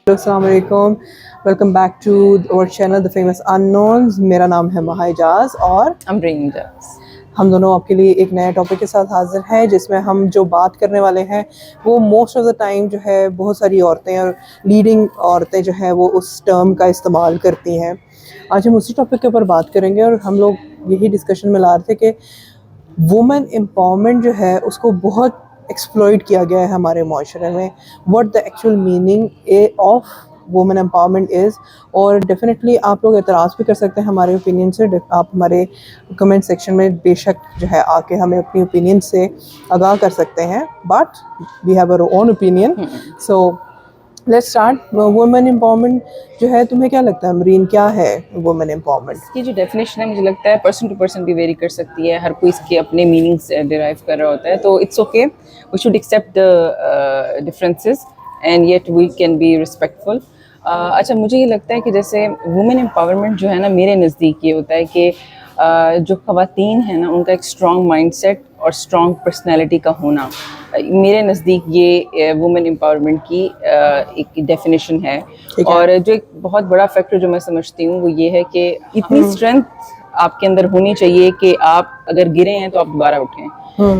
السلام علیکم. Welcome back to our channel the famous unknowns. میرا نام ہے مہا اعجاز اور ہم دونوں آپ کے لیے ایک نئے ٹاپک کے ساتھ حاضر ہیں جس میں ہم جو بات کرنے والے ہیں وہ موسٹ آف دا ٹائم جو ہے بہت ساری عورتیں اور لیڈنگ عورتیں جو ہیں وہ اس ٹرم کا استعمال کرتی ہیں. آج ہم اسی ٹاپک کے اوپر بات کریں گے اور ہم لوگ یہی ڈسکشن میں لا رہے تھے کہ وومن امپاورمنٹ جو ہے اس کو بہت ایکسپلوئٹ کیا گیا ہے ہمارے معاشرے میں. What the actual meaning of women empowerment is. اور ڈیفینیٹلی آپ لوگ اعتراض بھی کر سکتے ہیں ہمارے اوپینین سے. آپ ہمارے کمنٹ سیکشن میں بے شک جو ہے آ کے ہمیں اپنی اوپینین سے آگاہ کر سکتے ہیں. But we have our own opinion. So let's start. Women empowerment جو ہے تمہیں کیا لگتا ہے مرین, کیا ہے وومن امپاورمنٹ؟ اس کی جو ڈیفینیشن ہے مجھے لگتا ہے پرسن ٹو پرسن بھی ویری کر سکتی ہے. ہر کوئی اس کے اپنے میننگ سے ڈیرائیو کر رہا ہوتا ہے. تو it's okay, we should accept differences and yet we can be respectful. اچھا, مجھے یہ لگتا ہے کہ جیسے وومن امپاورمنٹ جو ہے نا, میرے نزدیک یہ ہوتا ہے کہ جو خواتین ہیں نا ان کا ایک اسٹرانگ مائنڈ سیٹ اور اسٹرانگ پرسنالٹی کا ہونا, میرے نزدیک یہ وومن امپاورمنٹ کی ایک ڈیفینیشن ہے. اور جو ایک بہت بڑا فیکٹر جو میں سمجھتی ہوں وہ یہ ہے کہ اتنی اسٹرینتھ آپ کے اندر ہونی چاہیے کہ آپ اگر گرے ہیں تو آپ دوبارہ اٹھیں.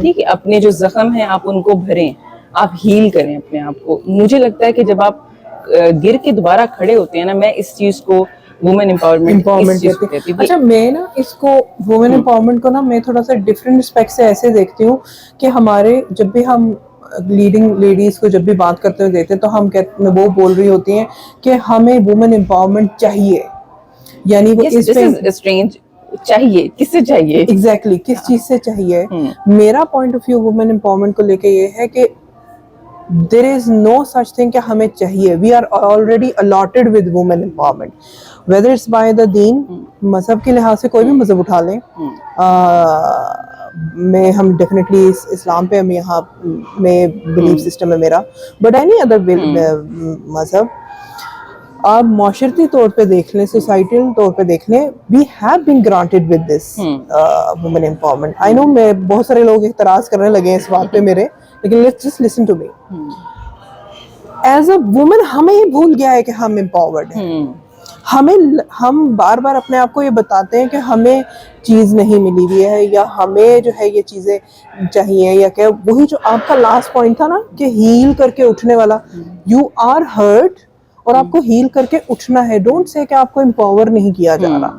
ٹھیک ہے, اپنے جو زخم ہیں آپ ان کو بھریں, آپ ہیل کریں اپنے آپ کو. مجھے لگتا ہے کہ جب آپ گر کے دوبارہ کھڑے ہوتے ہیں نا, میں اس چیز کو وومن امپاورمنٹ کہتی. اچھا, میں نا اس کو وومن امپاورمنٹ کو نا میں تھوڑا سا ڈفرینٹ اسپیکٹ سے ایسے دیکھتی ہوں کہ ہمارے جب بھی ہم لیڈنگ لیڈیز کو جب بھی بات کرتے ہوئے دیکھتے ہیں تو ہم وہ بول رہی ہوتی ہیں کہ ہمیں وومن امپاورمنٹ چاہیے. یعنی وہ اس پہ چاہیے, کس سے چاہیے, ایگزیکٹلی کس چیز سے چاہیے. میرا point of view women empowerment کو لے کے یہ ہے کہ there is no such thing کہ ہمیں چاہیے. we are already allotted with women empowerment, whether it's by the deen, مذہب کے لحاظ سے کوئی بھی مذہب اٹھا لیں. میں ہم ڈیفینیٹلی اسلام پہ ہم یہاں میں بلیف سسٹم ہے میرا, بٹ اینی ادر مذہب آپ معاشرتی طور پہ دیکھ لیں, سوسائٹل طور پہ دیکھ لیں, we have been granted with this women empowerment. I know میں بہت سارے لوگ اعتراض کرنے لگے ہیں اس بات پہ میرے, لیکن let's just listen to me. As a woman ہمیں یہ بھول گیا ہے کہ ہم empowered ہیں. ہم بار بار اپنے آپ کو یہ بتاتے ہیں کہ ہمیں چیز نہیں ملی ہوئی ہے یا ہمیں جو ہے یہ چیزیں چاہیے, یا کہ وہی جو آپ کا لاسٹ پوائنٹ تھا نا کہ ہیل کر کے اٹھنے والا, یو آر ہرٹ اور آپ کو ہیل کر کے اٹھنا ہے. ڈونٹ سے کہ آپ کو امپاور نہیں کیا جا رہا.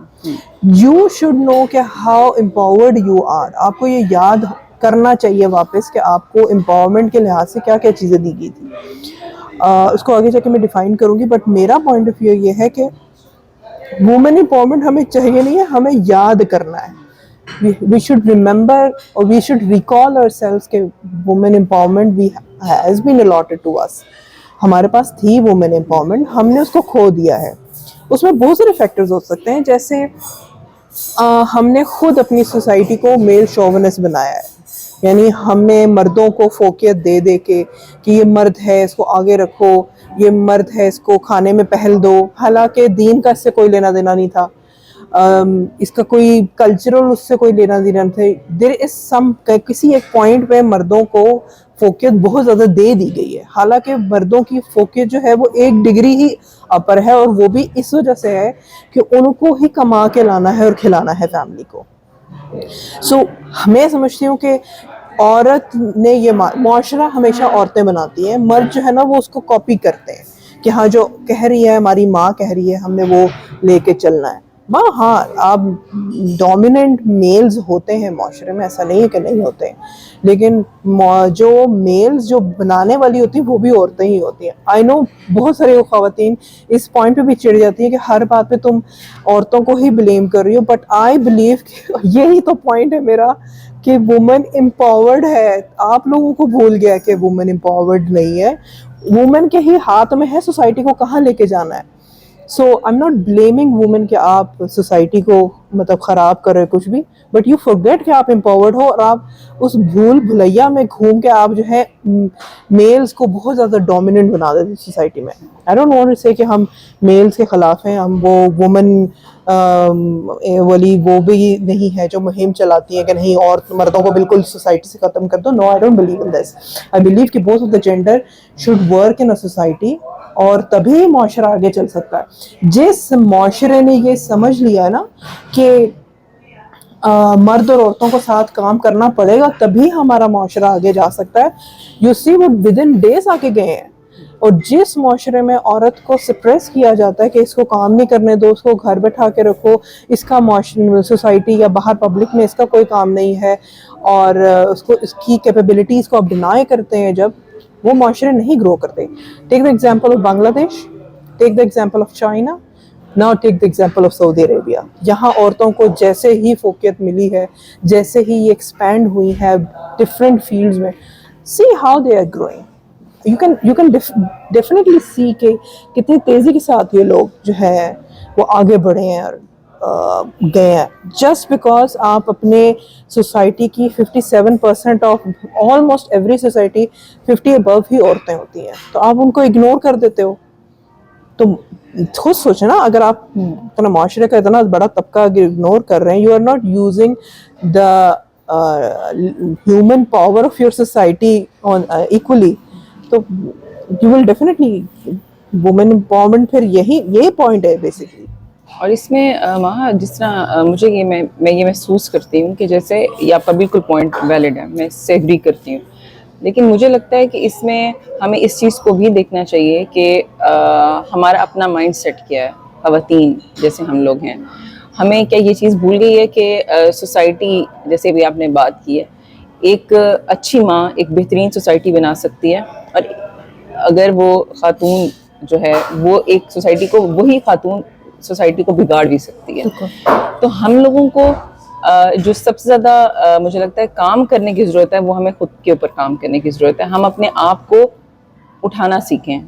یو شوڈ نو کہ ہاؤ امپاورڈ یو آر. آپ کو یہ یاد کرنا چاہیے واپس کہ آپ کو امپاورمنٹ کے لحاظ سے کیا کیا چیزیں دی گئی تھی. اس کو آگے جا کے میں ڈیفائن کروں گی, بٹ میرا پوائنٹ آف ویو یہ ہے کہ وومن امپاورمنٹ ہمیں چاہیے نہیں ہے, ہمیں یاد کرنا ہے. we should remember or we should recall ourselves کہ women empowerment has been allotted to us. ہمارے پاس تھی وومن امپاورمنٹ, ہم نے اس کو کھو دیا ہے. اس میں بہت سارے فیکٹرز ہو سکتے ہیں, جیسے ہم نے خود اپنی سوسائٹی کو میل شوونسٹ بنایا ہے. یعنی ہم نے مردوں کو فوقیت دے دے کے کہ یہ مرد ہے اس کو آگے رکھو, یہ مرد ہے اس کو کھانے میں پہل دو, حالانکہ دین کا اس سے کوئی لینا دینا نہیں تھا, اس کا کوئی کلچرل اس سے کوئی لینا دینا نہیں تھا. دیر از سم کسی ایک پوائنٹ پہ مردوں کو فوقیت بہت زیادہ دے دی گئی ہے, حالانکہ مردوں کی فوقیت جو ہے وہ 1 ڈگری ہی اپر ہے, اور وہ بھی اس وجہ سے ہے کہ ان کو ہی کما کے لانا ہے اور کھلانا ہے فیملی کو. سو میں سمجھتی ہوں کہ عورت نے یہ معاشرہ ہمیشہ عورتیں بناتی ہیں, مرد جو ہے نا وہ اس کو کاپی کرتے ہیں کہ ہاں جو کہہ رہی ہے ہماری ماں کہہ رہی ہے ہم نے وہ لے کے چلنا ہے. ہاں آپ ڈومیننٹ میلز ہوتے ہیں معاشرے میں, ایسا نہیں ہے کہ نہیں ہوتے, لیکن جو میلز جو بنانے والی ہوتی ہیں وہ بھی عورتیں ہی ہوتی ہیں. آئی نو بہت سارے خواتین اس پوائنٹ پہ بھی چڑ جاتی ہیں کہ ہر بات پہ تم عورتوں کو ہی بلیم کر رہی ہو, بٹ آئی بلیو کہ یہی تو پوائنٹ ہے میرا کہ وومن امپاورڈ ہے. آپ لوگوں کو بھول گیا کہ وومن امپاورڈ نہیں ہے, وومن کے ہی ہاتھ میں ہے سوسائٹی کو کہاں لے کے جانا ہے. So I am not blaming women کہ آپ سوسائٹی کو مطلب خراب کر رہے کچھ بھی, بٹ یو فورگیٹ کہ آپ امپاورڈ ہو, اور آپ اس بھول بھلیا میں گھوم کے آپ جو ہے میلز کو بہت زیادہ ڈومیننٹ بنا دیتے سوسائٹی میں. آئی ڈونٹ وانٹ ٹو سے کہ ہم میلز کے خلاف ہیں, ہم وہ وومن والی وہ بھی نہیں ہے جو مہم چلاتی ہے کہ نہیں اور مردوں کو بالکل سوسائٹی سے ختم کر دو. No, I don't believe in this. I believe کہ both of the gender should work in a society اور تبھی معاشرہ آگے چل سکتا ہے. جس معاشرے نے یہ سمجھ لیا نا کہ مرد اور عورتوں کو ساتھ کام کرنا پڑے گا تبھی ہمارا معاشرہ آگے جا سکتا ہے, یو سی وہ ود ان ڈیز آگے گئے ہیں. اور جس معاشرے میں عورت کو سپریس کیا جاتا ہے کہ اس کو کام نہیں کرنے دو, اس کو گھر بٹھا کے رکھو, اس کا سوسائٹی یا باہر پبلک میں اس کا کوئی کام نہیں ہے, اور اس کی کیپیبلٹیز کو آپ ڈینائی کرتے ہیں, جب وہ معاشرے نہیں گرو کرتے. ٹیک the example of Bangladesh, take the example of China, now take the example of Saudi Arabia. یہاں عورتوں کو جیسے ہی فوقیت ملی ہے, جیسے ہی یہ ایکسپینڈ ہوئی ہے ڈفرینٹ فیلڈز میں, see how they are growing. You can definitely see کہ کتنی تیزی کے ساتھ یہ لوگ جو ہے وہ آگے بڑھے ہیں اور گئے ہیں, جسٹ بیکاز آپ اپنے سوسائٹی کی 57% آف آلموسٹ ایوری سوسائٹی 50 ابو ہی عورتیں ہوتی ہیں, تو آپ ان کو اگنور کر دیتے ہو. تو خود سوچیں نا, اگر آپ اپنا معاشرے کا اتنا بڑا طبقہ اگنور کر رہے ہیں, you are not using the human power of your society on equally, تو you will definitely women empowerment پھر یہی پوائنٹ ہے بیسکلی. اور اس میں مہا جس طرح مجھے میں یہ محسوس کرتی ہوں کہ جیسے یہ آپ کا بالکل پوائنٹ ویلڈ ہے, میں اس سے ایگری کرتی ہوں, لیکن مجھے لگتا ہے کہ اس میں ہمیں اس چیز کو بھی دیکھنا چاہیے کہ ہمارا اپنا مائنڈ سیٹ کیا ہے. خواتین جیسے ہم لوگ ہیں, ہمیں کیا یہ چیز بھول گئی ہے کہ سوسائٹی, جیسے بھی آپ نے بات کی ہے, ایک اچھی ماں ایک بہترین سوسائٹی بنا سکتی ہے, اور اگر وہ خاتون جو ہے وہ ایک سوسائٹی کو, وہی خاتون سوسائٹی کو بگاڑ بھی سکتی ہے. تو ہم لوگوں کو جو سب سے زیادہ مجھے لگتا ہے کام کرنے کی ضرورت ہے, وہ ہمیں خود کے اوپر کام کرنے کی ضرورت ہے. ہم اپنے آپ کو اٹھانا سیکھیں.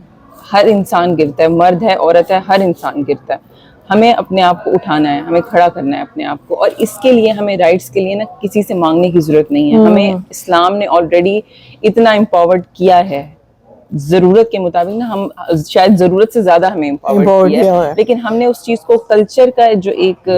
ہر انسان گرتا ہے, مرد ہے عورت ہے, ہر انسان گرتا ہے. ہمیں اپنے آپ کو اٹھانا ہے, ہمیں کھڑا کرنا ہے اپنے آپ کو, اور اس کے لیے ہمیں رائٹس کے لیے نا کسی سے مانگنے کی ضرورت نہیں ہے. ہمیں اسلام نے آلریڈی اتنا امپاورڈ کیا ہے, ضرورت کے مطابق نا, ہم شاید ضرورت سے زیادہ ہمیں امپاورڈ کیا ہے, لیکن ہم نے اس چیز کو کلچر کا جو ایک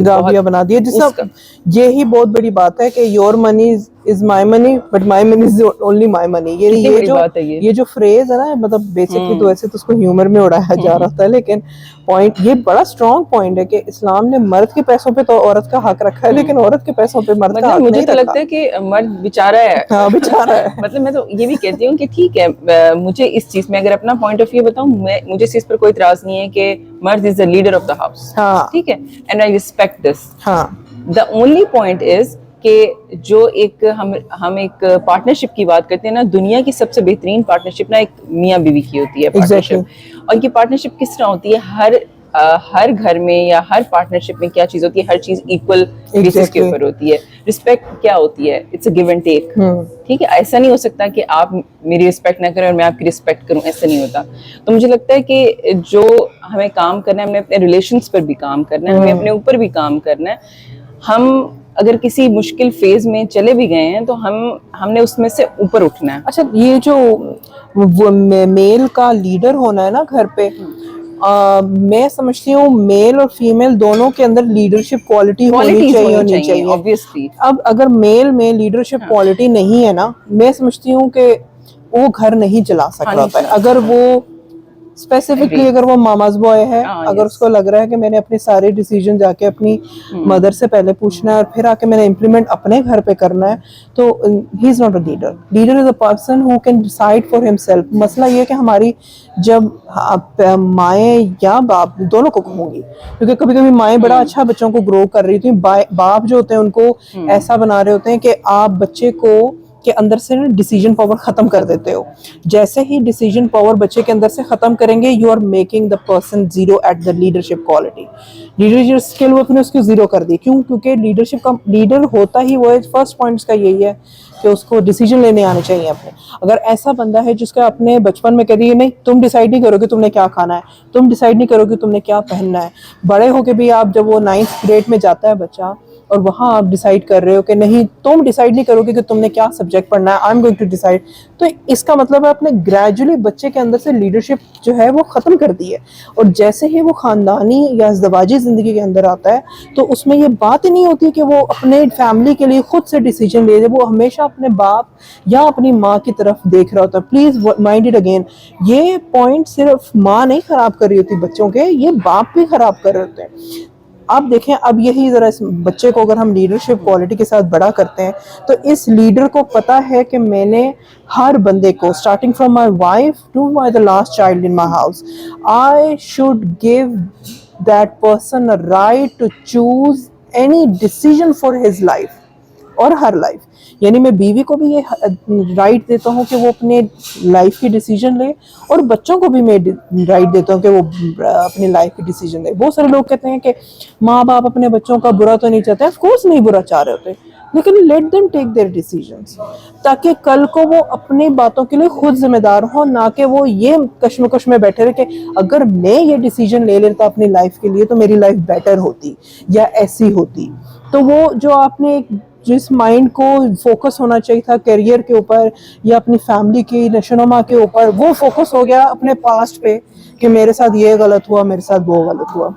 گاویہ بنا دیا, جس کا یہی بہت بڑی بات ہے کہ your money is my money but my money is only my money. یہ جو فریز ہے نا, مطلب بیسکلی تو ایسے تو اس کو ہیومر میں اڑایا جا رہا تھا, لیکن پوائنٹ یہ بڑا اسٹرانگ پوائنٹ ہے کہ اسلام نے مرد کے پیسوں پہ تو عورت کا حق رکھا ہے, لیکن عورت کے پیسوں پہ مرد کا حق نہیں رکھا. مجھے تو لگتا ہے کہ مرد بیچارہ ہے. ہاں بیچارہ ہے. مطلب میں تو یہ بھی کہتی ہوں کہ ٹھیک ہے, مجھے اس چیز میں اگر اپنا پوائنٹ آف ویو بتاؤں, مجھے اس چیز پر کوئی اعتراض نہیں ہے کہ مرد از دا لیڈر آف دا ہاؤس, ٹھیک ہے, and I respect this. The only point is کہ جو ایک ہم ایک پارٹنرشپ کی بات کرتے ہیں نا, دنیا کی سب سے بہترین پارٹنرشپ نا ایک میاں بیوی کی ہوتی ہے پارٹنرشپ. اور یہ پارٹنرشپ کس طرح ہوتی ہے, ہر گھر میں یا ہر پارٹنرشپ میں کیا چیز ہوتی ہے, ہر چیز ایکول بیسس کے اوپر ہوتی ہے. رسپیکٹ کیا ہوتی ہے, it's a give and take, ٹھیک ہے. ایسا نہیں ہو سکتا کہ آپ میری رسپیکٹ نہ کریں اور میں آپ کی رسپیکٹ کروں, ایسا نہیں ہوتا. تو مجھے لگتا ہے کہ جو ہمیں کام کرنا ہے, ہمیں اپنے ریلیشنز پر بھی کام کرنا ہے, ہمیں اپنے اوپر بھی کام کرنا ہے. ہم اگر کسی مشکل فیز میں چلے بھی گئے ہیں تو ہم نے اس میں سے اوپر اٹھنا ہے. اچھا, یہ جو میل کا لیڈر ہونا ہے نا گھر پہ, میں سمجھتی ہوں میل اور فیمیل دونوں کے اندر لیڈرشپ کوالٹی ہونی چاہیے obviously. اب اگر میل میں لیڈرشپ کوالٹی نہیں ہے نا, میں سمجھتی ہوں کہ وہ گھر نہیں چلا سکتا. اگر وہ اسپیسیفکلی اگر وہ ماماز بوائے ہے, اگر اس کو لگ رہا ہے کہ میں نے اپنے سارے ڈیسیجن جا کے اپنی مدر سے پہلے پوچھنا ہے اور پھر آ کے میں نے امپلیمنٹ اپنے گھر پہ کرنا ہے, تو he is not a leader. Leader is a person who can decide for himself. مسئلہ یہ کہ ہماری جب مائیں یا باپ دونوں کو کہوں گی, کیونکہ کبھی کبھی مائیں بڑا اچھا بچوں کو گرو کر رہی تھیں, باپ جو ہوتے ہیں ان کو ایسا بنا رہے ہوتے ہیں کہ آپ بچے کو کے اندر سے ڈیسیجن پاور ختم کر دیتے ہو. جیسے ہی ڈیسیجن پاور بچے کے اندر سے ختم کریں گے, you are making the person zero at the leadership quality. Leadership skill وہ اپنے اس کو زیرو کر دی. کیوں؟ کیونکہ لیڈرشپ کا لیڈر ہوتا ہی وہ ہے, فرسٹ پوائنٹ کا یہی ہے کہ اس کو ڈیسیجن لینے آنے چاہیے اپنے. اگر ایسا بندہ ہے جس کا اپنے بچپن میں کہہ دی نہیں تم ڈیسائیڈ نہیں کرو گے تم نے کیا کھانا ہے, تم ڈیسائیڈ نہیں کرو گے تم نے کیا پہننا ہے, بڑے ہو کے بھی آپ جب وہ 9th گریڈ میں جاتا ہے بچہ اور وہاں آپ ڈیسائیڈ کر رہے ہو کہ نہیں تم ڈیسائیڈ نہیں کرو گے کہ تم نے کیا سبجیکٹ پڑھنا ہے, I am going to decide, تو اس کا مطلب ہے آپ نے گریجولی بچے کے اندر سے لیڈرشپ جو ہے وہ ختم کر دی ہے. اور جیسے ہی وہ خاندانی یا ازدواجی زندگی کے اندر آتا ہے تو اس میں یہ بات ہی نہیں ہوتی کہ وہ اپنے فیملی کے لیے خود سے ڈیسیجن لے. وہ ہمیشہ اپنے باپ یا اپنی ماں کی طرف دیکھ رہا ہوتا ہے. پلیز مائنڈ اٹ اگین, یہ پوائنٹ صرف ماں نہیں خراب کر رہی ہوتی بچوں کے, یہ باپ بھی خراب کر رہے ہوتے ہیں. آپ دیکھیں اب یہی ذرا اس بچے کو اگر ہم لیڈرشپ کوالٹی کے ساتھ بڑا کرتے ہیں تو اس لیڈر کو پتا ہے کہ میں نے ہر بندے کو starting from my wife to my the last child in my house, I should give that person a right to choose any decision for his life اور ہر لائف. یعنی میں بیوی کو بھی یہ رائٹ دیتا ہوں کہ وہ اپنے لائف کی ڈیسیجن لے, اور بچوں کو بھی میں رائٹ دیتا ہوں کہ وہ اپنی لائف کی ڈیسیجن لے. بہت سارے لوگ کہتے ہیں کہ ماں باپ اپنے بچوں کا برا تو نہیں چاہتے, آف کورس نہیں برا چاہ رہے ہوتے, لیکن let them take their decisions, تاکہ کل کو وہ اپنی باتوں کے لیے خود ذمہ دار ہوں, نہ کہ وہ یہ کشمکش میں بیٹھے رہے کہ اگر میں یہ ڈیسیجن لے لیتا اپنی لائف کے لیے تو میری لائف بیٹر ہوتی یا ایسی ہوتی. تو وہ جو آپ نے جس مائنڈ کو فوکس ہونا چاہیے تھا کیریئر کے اوپر یا اپنی فیملی کی نشوونما کے اوپر, وہ فوکس ہو گیا اپنے پاسٹ پہ کہ میرے ساتھ یہ غلط ہوا, میرے ساتھ وہ غلط ہوا.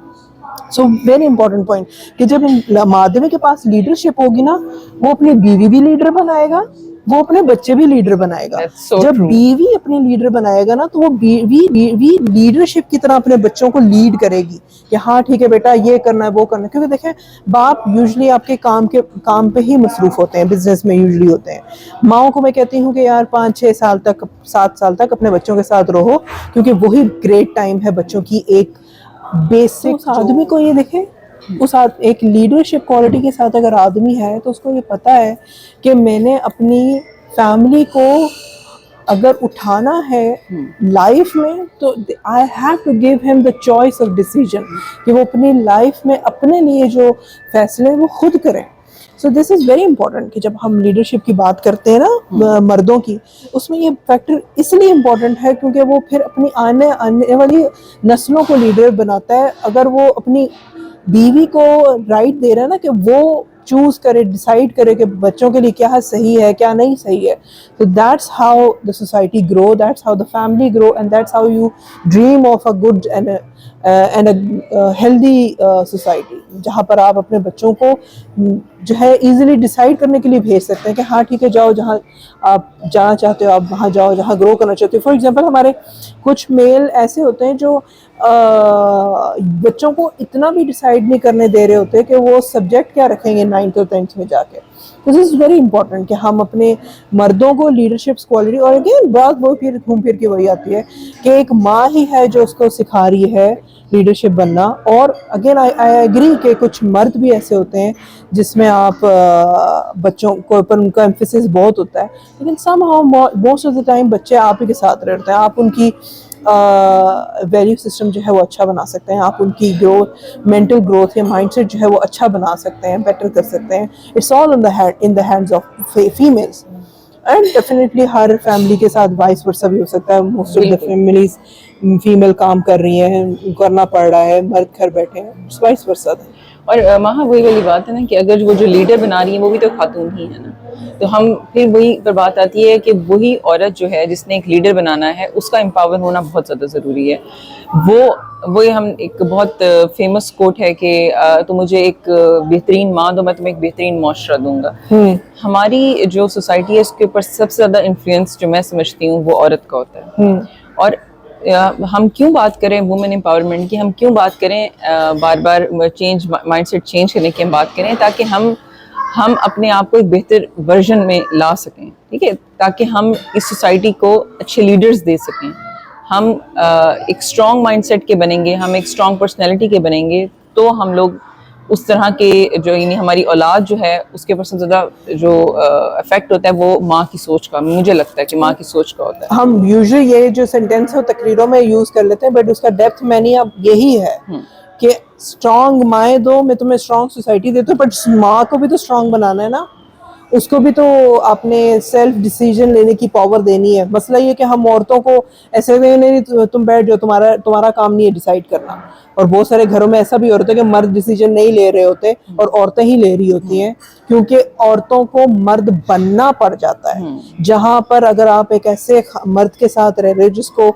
سو ویری امپورٹنٹ پوائنٹ کہ جب آدمی کے پاس لیڈرشپ ہوگی نا, وہ اپنی بیوی بھی لیڈر بنائے گا, وہ اپنے بچے بھی لیڈر بنائے گا. جب بیوی اپنے لیڈر بنائے گا نا تو وہ بیوی لیڈرشپ کی طرح اپنے بچوں کو لیڈ کرے گی کہ ہاں ٹھیک ہے بیٹا یہ کرنا ہے وہ کرنا ہے. کیونکہ دیکھیں باپ یوزلی آپ کے کام پہ ہی مصروف ہوتے ہیں, بزنس میں یوزلی ہوتے ہیں. ماؤں کو میں کہتی ہوں کہ یار 5-6 سال تک 7 سال تک اپنے بچوں کے ساتھ رہو, کیونکہ وہی گریٹ ٹائم ہے بچوں کی ایک بیسک. آدمی کو یہ دیکھیں اس ایک لیڈرشپ کوالٹی کے ساتھ اگر آدمی ہے تو اس کو یہ پتا ہے کہ میں نے اپنی فیملی کو اگر اٹھانا ہے لائف میں تو I have to give him the choice of decision کہ وہ اپنی لائف میں اپنے لیے جو فیصلے وہ خود کریں. سو دس از ویری امپورٹنٹ کہ جب ہم لیڈرشپ کی بات کرتے ہیں نا مردوں کی, اس میں یہ فیکٹر اس لیے امپورٹنٹ ہے کیونکہ وہ پھر اپنی آنے والی نسلوں کو لیڈر بناتا ہے. اگر وہ اپنی بیوی کو رائٹ دے رہا ہے نا کہ وہ چوز کرے, ڈیسائیڈ کرے کہ بچوں کے لیے کیا صحیح ہے کیا نہیں صحیح ہے, تو that's how the society grow, that's how the family grow, and that's how you dream of a good and a healthy society, جہاں پر آپ اپنے بچوں کو جو ہے ایزیلی ڈیسائیڈ کرنے کے لیے بھیج سکتے ہیں کہ ہاں ٹھیک ہے جاؤ جہاں آپ جانا چاہتے ہو, آپ وہاں جاؤ جہاں گرو کرنا چاہتے ہو. فار ایگزامپل ہمارے کچھ میل ایسے ہوتے ہیں جو بچوں کو اتنا بھی ڈیسائیڈ نہیں کرنے دے رہے ہوتے کہ وہ سبجیکٹ کیا رکھیں گے 9th اور 10th میں جا کے. دس از ویری امپورٹنٹ کہ ہم اپنے مردوں کو لیڈرشپ کوالٹی, اور اگین بات وہ پھر گھوم پھر کے وہی آتی ہے کہ ایک ماں ہی ہے جو اس کو سکھا رہی ہے لیڈرشپ بننا. اور اگین آئی ایگری کہ کچھ مرد بھی ایسے ہوتے ہیں جس میں آپ بچوں کو اوپر ان کا ایمفیسس بہت ہوتا ہے, لیکن some how most of the time بچے آپ ہی کے ساتھ رہتے ہیں. آپ ان کی ویلیو سسٹم جو ہے وہ اچھا بنا سکتے ہیں, آپ ان کی گروتھ مینٹل گروتھ یا مائنڈ سیٹ جو ہے وہ اچھا بنا سکتے ہیں, بیٹر کر سکتے ہیں. It's all in the hands of families, and definitely ہر فیملی کے ساتھ وائس ورسا بھی ہو سکتا ہے. Most of the families female کام کر رہی ہیں, کرنا پڑ رہا ہے, مرد گھر بیٹھے ہیں, وائس ورسا. اور ماہا وہی والی بات ہے نا کہ اگر وہ جو لیڈر بنا رہی ہیں وہ بھی تو خاتون ہی ہے نا, تو ہم پھر وہی پر بات آتی ہے کہ وہی عورت جو ہے جس نے ایک لیڈر بنانا ہے اس کا امپاور ہونا بہت زیادہ ضروری ہے. وہی ہم ایک بہت فیمس کوٹ ہے کہ تو مجھے ایک بہترین ماں دو میں تمہیں ایک بہترین معاشرہ دوں گا. ہماری جو سوسائٹی ہے اس کے اوپر سب سے زیادہ انفلوئنس جو میں سمجھتی ہوں وہ عورت کا ہوتا ہے. اور ہم کیوں بات کریں وومن امپاورمنٹ کی, ہم کیوں بات کریں بار بار چینج مائنڈ سیٹ چینج کرنے کی ہم بات کریں, تاکہ ہم اپنے آپ کو ایک بہتر ورژن میں لا سکیں, ٹھیک ہے, تاکہ ہم اس سوسائٹی کو اچھے لیڈرز دے سکیں. ہم ایک اسٹرانگ مائنڈ سیٹ کے بنیں گے, ہم ایک اسٹرانگ پرسنالٹی کے بنیں گے, تو ہم لوگ اس طرح کے جو یعنی ہماری اولاد جو ہے اس کے اوپر سب سے زیادہ جو افیکٹ ہوتا ہے وہ ماں کی سوچ کا, مجھے لگتا ہے کہ ماں کی سوچ کا ہوتا ہے. ہم یوزلی یہ جو سینٹینس ہے تقریروں میں یوز کر لیتے ہیں, بٹ اس کا ڈیپتھ میں نہیں, اب یہی ہے کہ اسٹرانگ مائیں دو, میں تمہیں اسٹرانگ سوسائٹی دیتا ہوں, بٹ ماں کو بھی تو اسٹرانگ بنانا ہے نا. اس کو بھی تو آپ نے سیلف ڈیسیجن لینے کی پاور دینی ہے. مسئلہ یہ کہ ہم عورتوں کو ایسے نہیں تم بیٹھ جاؤ, تمہارا کام نہیں ہے ڈیسائیڈ کرنا. اور بہت سارے گھروں میں ایسا بھی ہوتا ہے کہ مرد ڈیسیجن نہیں لے رہے ہوتے اور عورتیں ہی لے رہی ہوتی ہیں, کیونکہ عورتوں کو مرد بننا پڑ جاتا ہے. جہاں پر اگر آپ ایک ایسے مرد کے ساتھ رہ رہے جس کو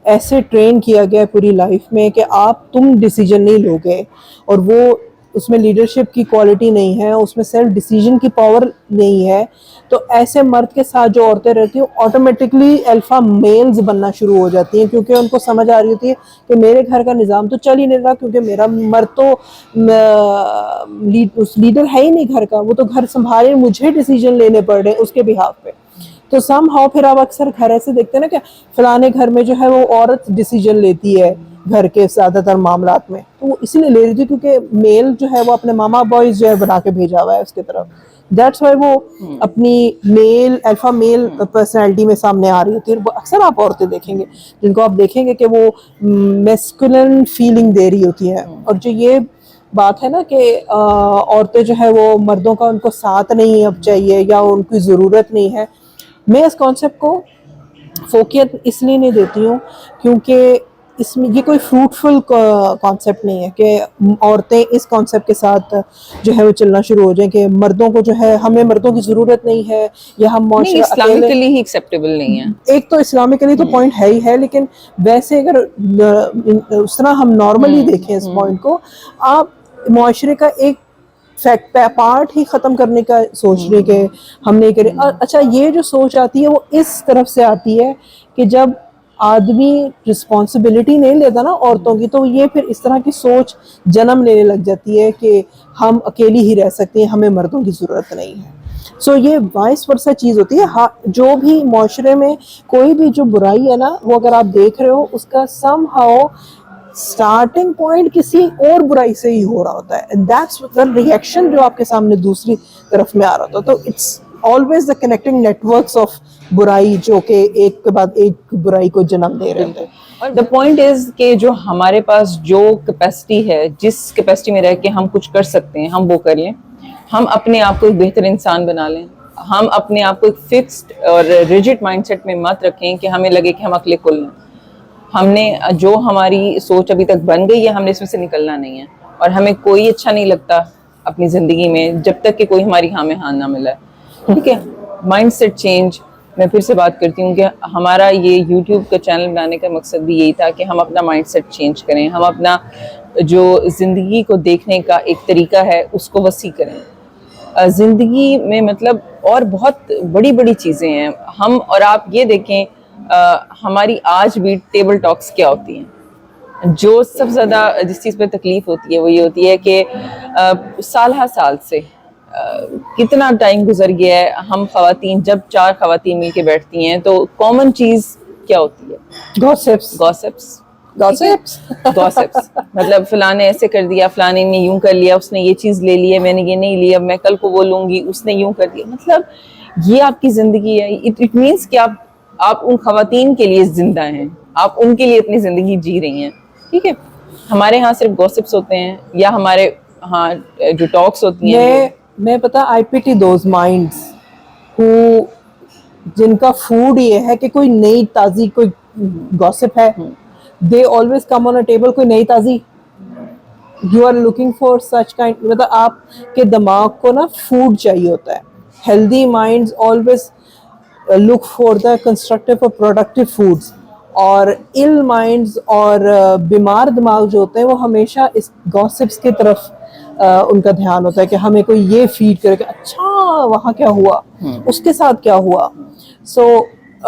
ایسے ٹرین کیا گیا پوری لائف میں کہ تم ڈیسیجن نہیں لو گے, اور وہ اس میں لیڈرشپ کی کوالٹی نہیں ہے, اس میں سیلف ڈیسیجن کی پاور نہیں ہے, تو ایسے مرد کے ساتھ جو عورتیں رہتی ہیں آٹومیٹکلی الفا میلز بننا شروع ہو جاتی ہیں, کیونکہ ان کو سمجھ آ رہی ہوتی ہے کہ میرے گھر کا نظام تو چل ہی نہیں رہا, کیونکہ میرا مرد تو لیڈر ہے ہی نہیں گھر کا, وہ تو گھر سنبھالے, مجھے ڈیسیجن لینے پڑ رہے ہیں اس کے بہاف پہ. تو سم ہاؤ پھر آپ اکثر گھر ایسے دیکھتے ہیں نا کہ فلانے گھر میں جو ہے وہ عورت ڈیسیجن لیتی ہے گھر کے زیادہ تر معاملات میں, تو وہ اسی لیے لے رہی تھی کیونکہ میل جو ہے وہ اپنے ماما بوائز جو ہے بنا کے بھیجا ہوا ہے اس کی طرف. دیٹس وائی وہ اپنی میل الفا میل پرسنالٹی میں سامنے آ رہی ہوتی ہے. اکثر آپ عورتیں دیکھیں گے جن کو آپ دیکھیں گے کہ وہ میسکولن فیلنگ دے رہی ہوتی ہیں. اور جو یہ بات ہے نا کہ عورتیں جو ہے وہ مردوں کا ان کو ساتھ نہیں اب چاہیے یا ان کی ضرورت نہیں ہے, میں اس کانسیپٹ کو فوقیت اس لیے نہیں دیتی ہوں کیونکہ اس میں یہ کوئی فروٹفل کانسیپٹ نہیں ہے کہ عورتیں اس کانسیپٹ کے ساتھ جو ہے وہ چلنا شروع ہو جائیں کہ مردوں کو جو ہے ہمیں مردوں کی ضرورت نہیں ہے یا ہم نہیں, معاشرہ اکیلے. اسلامکلی ہی ایکسیپٹیبل نہیں ہے. ایک تو اسلامکلی تو پوائنٹ ہے ہی ہے, لیکن ویسے اگر اس طرح ہم نارملی دیکھیں اس پوائنٹ کو, آپ معاشرے کا ایک فیکٹ پارٹ ہی ختم کرنے کا سوچ رہے کہ ہم نہیں کریں. اچھا, یہ جو سوچ آتی ہے وہ اس طرف سے آتی ہے کہ جب آدمی رسپانسبلٹی نہیں لیتا نا عورتوں کی, تو یہ پھر اس طرح کی سوچ جنم لینے لگ جاتی ہے کہ ہم اکیلی ہی رہ سکتے ہیں, ہمیں مردوں کی ضرورت نہیں ہے. سو یہ وائس ورسا چیز ہوتی ہے. جو بھی معاشرے میں کوئی بھی جو برائی ہے نا, وہ اگر آپ دیکھ رہے ہو اس کا سم ہاؤ اسٹارٹنگ پوائنٹ کسی اور برائی سے ہی ہو رہا ہوتا ہے, اینڈ دیٹس the ریئیکشن جو آپ کے سامنے دوسری طرف میں آ رہا ہوتا ہے. تو it's always the connecting networks of برائی جو کہ ایک کے بعد ایک برائی کو جنم دے رہے ہوتے ہیں. اور the point is کہ جو ہمارے پاس جو کیپیسٹی ہے, جس کیپیسٹی میں رہ کے ہم کچھ کر سکتے ہیں ہم وہ کر لیں. ہم اپنے آپ کو ایک بہتر انسان بنا لیں. ہم اپنے آپ کو ایک فکسڈ اور ریجڈ مائنڈ سیٹ میں مت رکھیں کہ ہمیں لگے کہ ہم عقل کل ہیں. ہم نے جو ہماری سوچ ابھی تک بن گئی ہے ہم نے اس میں سے نکلنا نہیں ہے, اور ہمیں کوئی اچھا نہیں لگتا اپنی زندگی میں جب تک کہ کوئی ہماری ہاں میں ہاں نہ ملا ہے. ٹھیک ہے, مائنڈ سیٹ چینج. میں پھر سے بات کرتی ہوں کہ ہمارا یہ یوٹیوب کا چینل بنانے کا مقصد بھی یہی تھا کہ ہم اپنا مائنڈ سیٹ چینج کریں, ہم اپنا جو زندگی کو دیکھنے کا ایک طریقہ ہے اس کو وسیع کریں. زندگی میں مطلب اور بہت بڑی بڑی چیزیں ہیں. ہم اور آپ یہ دیکھیں ہماری آج بھی ٹیبل ٹاکس کیا ہوتی ہیں. جو سب سے زیادہ جس چیز پہ تکلیف ہوتی ہے وہ یہ ہوتی ہے کہ سال ہر سال سے کتنا ٹائم گزر گیا ہے, ہم خواتین جب 4 خواتین مل کے بیٹھتی ہیں تو کامن چیز کیا ہوتی ہے؟ گاسپس. مطلب فلاں نے ایسے کر دیا, فلانے نے یوں کر لیا, اس نے یہ چیز لے لی ہے, میں نے یہ نہیں لیا, میں کل کو وہ لوں گی, اس نے یوں کر دیا. مطلب یہ آپ کی زندگی ہے. اٹ مینس کہ آپ ان خواتین کے لیے زندہ ہیں, آپ ان کے لیے اپنی زندگی جی رہی ہیں. ٹھیک ہے, ہمارے ہاں صرف گوسپس ہوتے ہیں یا ہمارے ہاں جو ٹاکس ہوتی ہیں. میں پتا I pity those minds who جن کا فوڈ یہ ہے کہ کوئی نئی تازی کوئی گوسپ ہے, they always come on a table, کوئی نئی تازی. You are looking for such kind, مطلب آپ کے دماغ کو نا فوڈ چاہیے ہوتا ہے. Healthy minds always look for the constructive or productive foods, اور ill minds اور بیمار دماغ جو ہوتے ہیں وہ ہمیشہ اس گوسپس کی طرف ان کا دھیان ہوتا ہے کہ ہمیں کوئی یہ فیڈ کرے کہ اچھا وہاں کیا ہوا, اس کے ساتھ کیا ہوا. So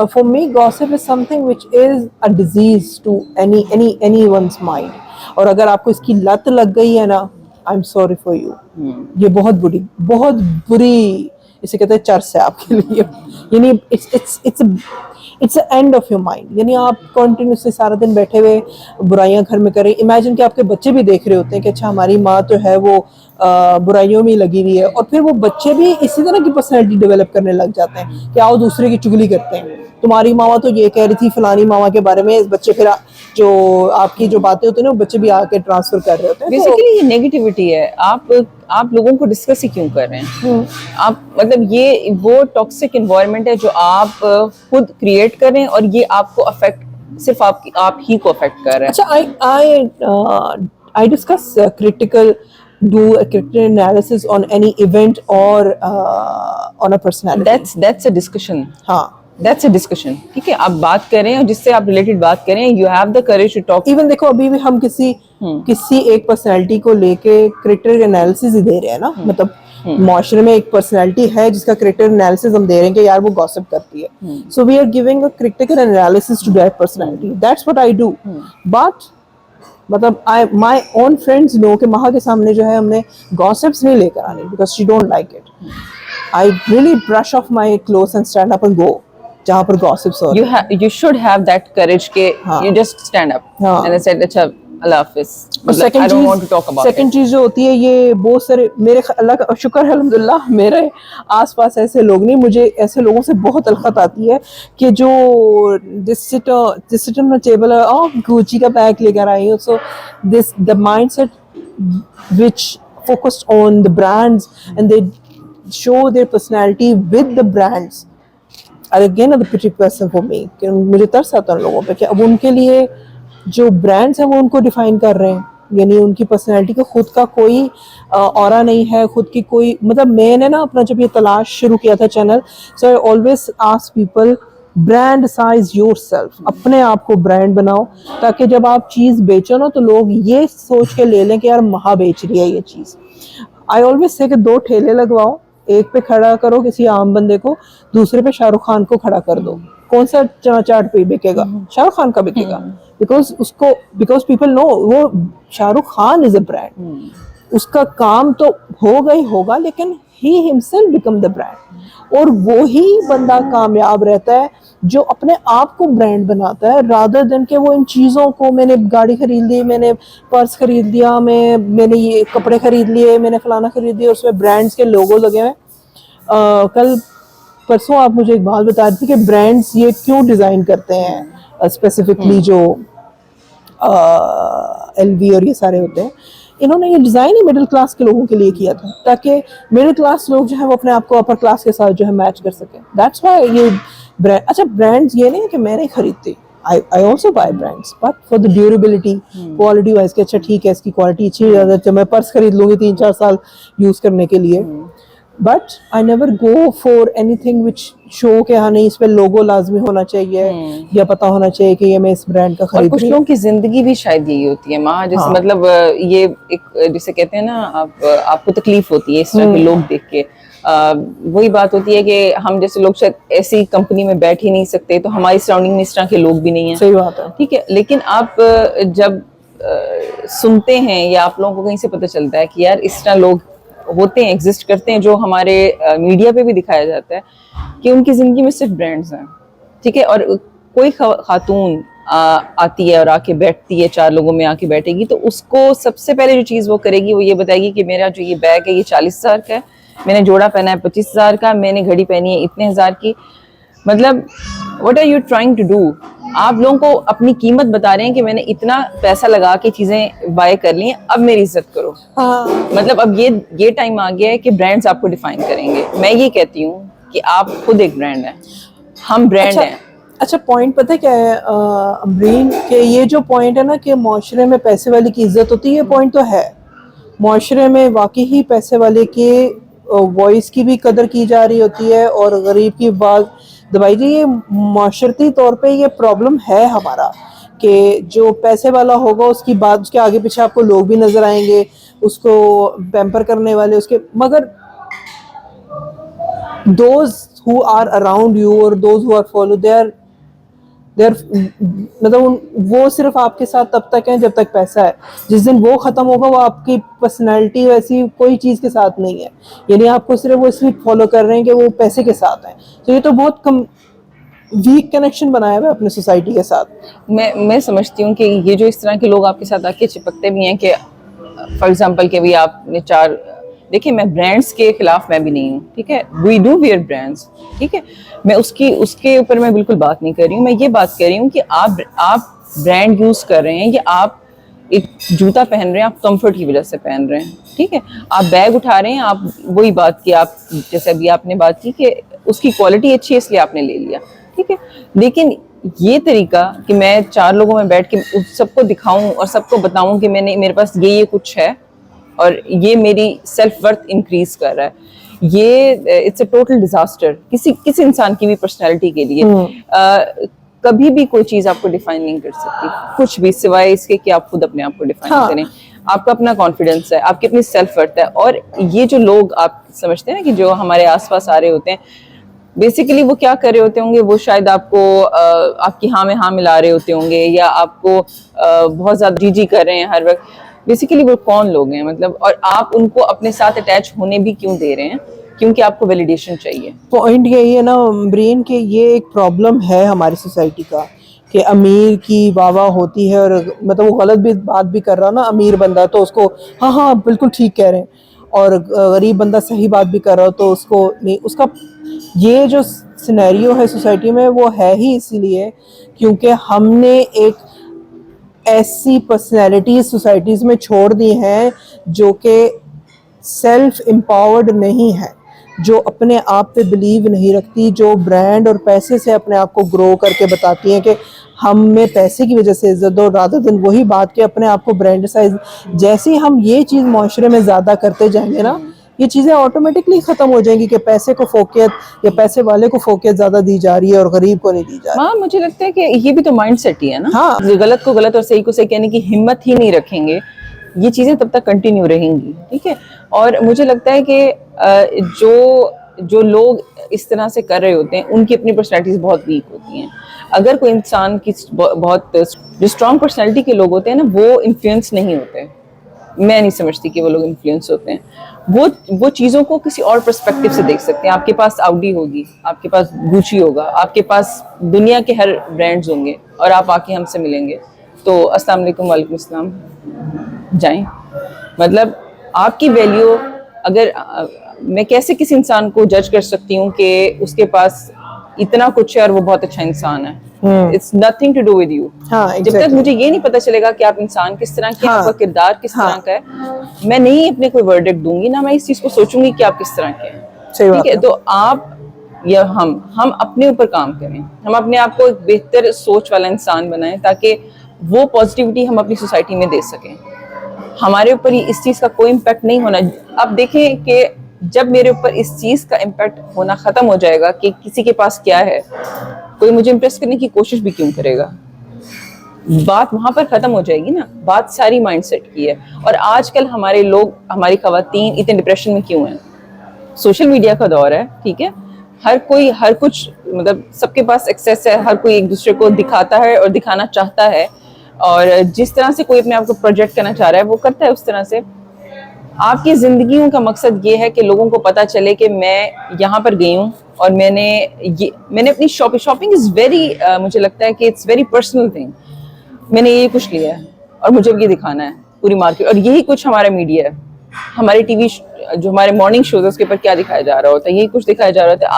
for me gossip is something which is a disease to anyone's mind. اور اگر آپ کو اس کی لت لگ گئی ہے نا, I'm sorry for you. یہ بہت بری اسے کہتے ہیں چرس ہے آپ کے لیے. یعنی it's the end of your mind. یعنی آپ کنٹینیوسلی سارا دن بیٹھے ہوئے برائیاں گھر میں کریں. امیجن کہ آپ کے بچے بھی دیکھ رہے ہوتے ہیں کہ اچھا ہماری ماں تو ہے وہ برائیوں میں لگی ہوئی ہے, اور پھر وہ بچے بھی اسی طرح کی پرسنالٹی ڈیولپ کرنے لگ جاتے ہیں کہ آؤ دوسرے کی چگلی کرتے ہیں. تمہاری ماما تو یہ کہہ رہی تھی فلانی ماما کے بارے میں, بچے پھر جو آپ کی جو باتیں ہوتی ہیں نا وہ بچے بھی آ کے ٹرانسفر کر رہے ہوتے ہیں. بیسیکلی یہ نیگیٹیوٹی ہے. آپ لوگوں کو ڈسکس ہی کیوں کر رہے ہیں؟ آپ مطلب یہ وہ ٹاکسک انوائرمنٹ ہے جو آپ خود کریٹ کر رہے ہیں اور یہ آپ کو افیکٹ صرف آپ ہی کو افیکٹ کر رہا ہے. اچھا, I discuss do a critical analysis on any event or on a personality. That's a discussion. ہاں, That's a discussion. ٹھیک ہے, آپ بات کریں اور جس سے آپ ریلیٹڈ بات کریں. You have the courage to talk. Even دیکھو ابھی بھی ہم کسی ایک پرسنالٹی کو لے کے کریکٹر انالیسز ہی دے رہے ہیں نا. مطلب معاشرے میں ایک پرسنالٹی ہے جس کا کریکٹر انالیسز ہم دے رہے ہیں کہ یار وہ گاسپ کرتی ہے. So we are giving a critical analysis to that personality. That's what I do. But مطلب مائی اون فرینڈز نو کہ مہا کے سامنے جو ہے ہم نے گاسپس نہیں لے کر آنے because she don't like it. I really brush of my clothes and stand up and go جہاں پر gossips who. You should have that courage کہ you just stand up and then said اچھا اللہ حافظ. I don't want to talk about it. Second چیز جو ہوتی ہے یہ بہت سارے میرے اللہ کا شکر ہے الحمد للہ میرے آس پاس ایسے لوگ نہیں. مجھے ایسے لوگوں سے بہت الخط آتی ہے کہ جو ٹیبل گوچی کا بیگ لے کر آئی ہوں. So the mindset which focused on the brands and they show their personality with the brands. Again a pretty person for me کہ مجھے ترس آتا ہے ان لوگوں پہ کہ اب ان کے لیے جو برانڈس ہیں وہ ان کو ڈیفائن کر رہے ہیں. یعنی ان کی پرسنالٹی کا خود کا کوئی اورا نہیں ہے, خود کی کوئی مطلب. میں نے نا اپنا جب یہ تلاش شروع کیا تھا channel, so I always ask people brand size your self. اپنے آپ کو برانڈ بناؤ تاکہ جب آپ چیز بیچو نا تو لوگ یہ سوچ کے لے لیں کہ یار مہا بیچ رہی ہے یہ چیز. آئی آلویز سے کہ 2 ٹھیلے لگواؤ, ایک پہ کھڑا کرو کسی عام بندے کو, دوسرے پہ شاہ رخ خان کو کھڑا کر دو. کون سا چاٹ پہ بکے گا؟ شاہ رخ خان کا بکے گا. بیکاز پیپل نو وہ شاہ رخ خان از اے برانڈ. اس کا کام تو ہوگا ہی ہوگا لیکن ہی ہمسیلف بیکم دا برانڈ. اور وہی بندہ کامیاب رہتا ہے جو اپنے آپ کو برانڈ بناتا ہے رادر دین کہ وہ ان چیزوں کو میں نے گاڑی خرید لی, میں نے پرس خرید لیا, میں نے یہ کپڑے خرید لیے, میں نے فلانا خرید لیا, اس میں برانڈس کے لوگو لگے ہوئے. کل پرسوں آپ مجھے ایک بات بتا رہی تھی کہ برانڈس یہ کیوں ڈیزائن کرتے ہیں اسپیسیفکلی جو ایل وی اور یہ سارے ہوتے ہیں. انہوں نے یہ ڈیزائن ہی مڈل کلاس کے لوگوں کے لیے کیا تھا تاکہ مڈل کلاس لوگ جو ہے وہ اپنے آپ کو اپر کلاس کے ساتھ جو ہے میچ کر سکیں. دیٹس وائی یہ برانڈ. اچھا برانڈس یہ نہیں ہے کہ میں نہیں خریدتی, I also buy brands but for the durability, quality wise کہ اچھا ٹھیک ہے اس کی کوالٹی اچھی ہے, تو میں پرس خرید لوں گی 3-4 سال یوز کرنے کے لیے. But I never go for anything which show کہ ہاں نہیں اس پہ لوگو لازمی ہونا چاہیے یا پتا ہونا چاہیے کہ یہ میں اس برانڈ کا خرید. اور کچھ لوگوں کی زندگی بھی شاید یہی ہوتی ہے ماں, جیسے مطلب یہ ایک جسے کہتے ہیں نا آپ کو تکلیف ہوتی ہے اس طرح کے لوگ دیکھ کے. وہی بات ہوتی ہے کہ ہم جیسے لوگ شاید ایسی کمپنی میں بیٹھ ہی نہیں سکتے, تو ہماری سراؤنڈنگ میں اس طرح کے لوگ بھی نہیں ہیں. صحیح بات ہے, ٹھیک ہے. لیکن آپ جب سنتے ہیں یا آپ لوگوں کو کہیں سے پتہ چلتا ہے کہ یار اس طرح لوگ ہوتے ہیں, ایگزسٹ کرتے ہیں, جو ہمارے میڈیا پہ بھی دکھایا جاتا ہے کہ ان کی زندگی میں صرف برانڈز ہیں. ٹھیک ہے. اور کوئی خاتون آتی ہے اور آ کے بیٹھتی ہے, 4 لوگوں میں آ کے بیٹھے گی, تو اس کو سب سے پہلے جو چیز وہ کرے گی وہ یہ بتائے گی کہ میرا جو یہ بیگ ہے یہ 40,000 کا ہے, میں نے جوڑا پہنا ہے 25,000 کا, میں نے گھڑی پہنی ہے اتنے ہزار کی. مطلب what are you trying to do؟ آپ لوگوں کو اپنی قیمت بتا رہے ہیں کہ میں نے اتنا پیسہ لگا کے چیزیں بائی کر لی ہیں, اب میری عزت کرو. مطلب اب یہ ٹائم آ گیا ہے کہ برانڈز آپ کو ڈیفائن کریں گے. میں یہ کہتی ہوں کہ آپ خود ایک برانڈ ہیں, ہم برانڈ ہیں. اچھا پوائنٹ پتہ کیا ہے امرین, کہ یہ جو پوائنٹ ہے نا کہ معاشرے میں پیسے والے کی عزت ہوتی ہے, یہ پوائنٹ تو ہے. معاشرے میں واقعی ہی پیسے والے کی وائس کی بھی قدر کی جا رہی ہوتی ہے اور غریب کی آواز دبائی جی. یہ معاشرتی طور پہ یہ پرابلم ہے ہمارا کہ جو پیسے والا ہوگا اس کی بات, اس کے آگے پیچھے آپ کو لوگ بھی نظر آئیں گے اس کو پیمپر کرنے والے اس کے, مگر those who are around you or those who are follow مطلب وہ صرف آپ کے ساتھ تب تک ہیں جب تک پیسہ ہے. جس دن وہ ختم ہوگا وہ آپ کی پرسنالٹی ویسی کوئی چیز کے ساتھ نہیں ہے. یعنی آپ کو صرف وہ اس لیے فالو کر رہے ہیں کہ وہ پیسے کے ساتھ ہیں. تو یہ تو بہت کم ویک کنیکشن بنایا ہوا ہے اپنے سوسائٹی کے ساتھ. میں سمجھتی ہوں کہ یہ جو اس طرح کے لوگ آپ کے ساتھ آ کے چپکتے بھی ہیں کہ فار ایگزامپل کہ بھی آپ نے دیکھیں میں برانڈس کے خلاف میں بھی نہیں ہوں, ٹھیک ہے, وی ڈو ویئر برانڈس, ٹھیک ہے, میں اس کے اوپر میں بالکل بات نہیں کر رہی ہوں. میں یہ بات کر رہی ہوں کہ آپ برانڈ یوز کر رہے ہیں, یا آپ ایک جوتا پہن رہے ہیں, آپ کمفرٹ کی وجہ سے پہن رہے ہیں, ٹھیک ہے, آپ بیگ اٹھا رہے ہیں, آپ وہی بات کی, آپ جیسے ابھی آپ نے بات کی کہ اس کی کوالٹی اچھی ہے اس لیے آپ نے لے لیا, ٹھیک ہے, لیکن یہ طریقہ کہ میں 4 لوگوں میں بیٹھ کے سب کو دکھاؤں اور سب کو بتاؤں کہ میرے پاس یہ کچھ ہے اور یہ میری سیلف ورتھ انکریز کر رہا ہے, یہ اٹس اے ٹوٹل ڈیزاسٹر کسی انسان کی بھی پرسنالٹی کے لیے. کبھی بھی کوئی چیز آپ کو ڈیفائن نہیں کر سکتی, کچھ بھی, سوائے اس کے کہ آپ خود اپنے آپ کو ڈیفائن کریں. آپ کا اپنا کانفیڈنس ہے, آپ کی اپنی سیلف ورتھ ہے. اور یہ جو لوگ آپ سمجھتے ہیں نا کہ جو ہمارے آس پاس آ رہے ہوتے ہیں, بیسیکلی وہ کیا کر رہے ہوتے ہوں گے, وہ شاید آپ کو آپ کی ہاں میں ہاں ملا رہے ہوتے ہوں گے, یا آپ کو بہت زیادہ جی کر رہے ہیں ہر وقت. بیسیکلی وہ کون لوگ ہیں مطلب, اور آپ ان کو اپنے ساتھ اٹیچ ہونے بھی کیوں دے رہے ہیں؟ کیونکہ آپ کو ویلیڈیشن چاہیے. پوائنٹ یہی ہے نا برین کے, یہ ایک پرابلم ہے ہماری سوسائٹی کا کہ امیر کی واہ واہ ہوتی ہے, اور مطلب وہ غلط بھی بات بھی کر رہا نا, امیر بندہ تو اس کو ہاں ہاں بالکل ٹھیک کہہ رہے ہیں, اور غریب بندہ صحیح بات بھی کر رہا ہو تو اس کو نہیں. اس کا یہ جو سینیریو ہے سوسائٹی میں وہ ہے ہی اسی لیے کیونکہ ہم نے ایک ایسی پرسنالٹیز سوسائٹیز میں چھوڑ دی ہیں جو کہ سیلف امپاورڈ نہیں ہے, جو اپنے آپ پہ بلیو نہیں رکھتی, جو برانڈ اور پیسے سے اپنے آپ کو گرو کر کے بتاتی ہیں کہ ہم میں پیسے کی وجہ سے عزت دو, رادر دن وہی بات کہ اپنے آپ کو برانڈ سائز. جیسے ہم یہ چیز معاشرے میں زیادہ کرتے جائیں گے نا, یہ چیزیں آٹومیٹکلی ختم ہو جائیں گی کہ پیسے کو فوقیت یا پیسے والے کو فوقیت زیادہ دی جا رہی ہے اور غریب کو نہیں دی جا رہی. ہاں مجھے لگتا ہے کہ یہ بھی تو مائنڈ سیٹ ہی ہے نا, ہاں غلط کو غلط اور صحیح کو صحیح کہنے کی ہمت ہی نہیں رکھیں گے, یہ چیزیں تب تک کنٹینیو رہیں گی, ٹھیک ہے. اور مجھے لگتا ہے کہ جو لوگ اس طرح سے کر رہے ہوتے ہیں ان کی اپنی پرسنالٹیز بہت ویک ہوتی ہیں. اگر کوئی انسان کی بہت جو اسٹرانگ پرسنالٹی کے لوگ ہوتے ہیں نا, وہ انفلوئنس نہیں ہوتے. میں نہیں سمجھتی کہ وہ لوگ انفلوئنس ہوتے ہیں. وہ چیزوں کو کسی اور پرسپیکٹو سے دیکھ سکتے ہیں. آپ کے پاس آؤڈی ہوگی, آپ کے پاس گوچی ہوگا, آپ کے پاس دنیا کے ہر برانڈز ہوں گے, اور آپ آ کے ہم سے ملیں گے تو السلام علیکم, وعلیکم السلام, جائیں. مطلب آپ کی ویلیو, اگر میں کیسے کسی انسان کو جج کر سکتی ہوں کہ اس کے پاس اتنا کچھ ہے اور وہ بہت اچھا انسان ہے؟ It's nothing to do with you. جب تک مجھے یہ نہیں پتا چلے گا کہ آپ انسان کس طرح کے ہیں, آپ کا کردار کس طرح کا ہے, میں نہیں اپنے کوئی ورڈکٹ دوں گی, نہ میں اس چیز کو سوچوں گی کہ آپ کس طرح کے ہیں, ٹھیک ہے. تو آپ یا ہم اپنے اوپر کام کریں, ہم اپنے آپ کو ایک بہتر سوچ والا انسان بنائیں تاکہ وہ پازیٹیوٹی ہم اپنی سوسائٹی میں دے سکیں. ہمارے اوپر اس چیز کا کوئی امپیکٹ نہیں ہونا. اب دیکھیں کہ جب میرے اوپر اس چیز کا امپیکٹ ہونا ختم ہو جائے گا کہ کسی کے پاس کیا ہے, کوئی مجھے امپریس کرنے کی کوشش بھی کیوں کرے گا, بات وہاں پر ختم ہو جائے گی نا. بات ساری مائنڈ سیٹ کی ہے. اور آج کل ہمارے لوگ, ہماری خواتین اتنے ڈپریشن میں کیوں ہیں؟ سوشل میڈیا کا دور ہے, ٹھیک ہے, ہر کوئی ہر کچھ مطلب سب کے پاس ایکسیس ہے, ہر کوئی ایک دوسرے کو دکھاتا ہے اور دکھانا چاہتا ہے, اور جس طرح سے کوئی اپنے آپ کو پروجیکٹ کرنا چاہ رہا ہے وہ کرتا ہے اس طرح سے. آپ کی زندگیوں کا مقصد یہ ہے کہ لوگوں کو پتا چلے کہ میں یہاں پر گئی ہوں اور میں نے اپنی شاپنگ از ویری, مجھے لگتا ہے کہ اٹس ویری پرسنل تھنگ. میں نے یہ کچھ لیا ہے اور مجھے یہ دکھانا ہے پوری مارکیٹ, اور یہی کچھ ہمارا میڈیا ہے, ہمارے ٹی وی جو ہمارے مارننگ شوز ہے اس کے اوپر کیا دکھایا جا رہا ہوتا ہے, یہی کچھ دکھایا جا رہا ہوتا ہے.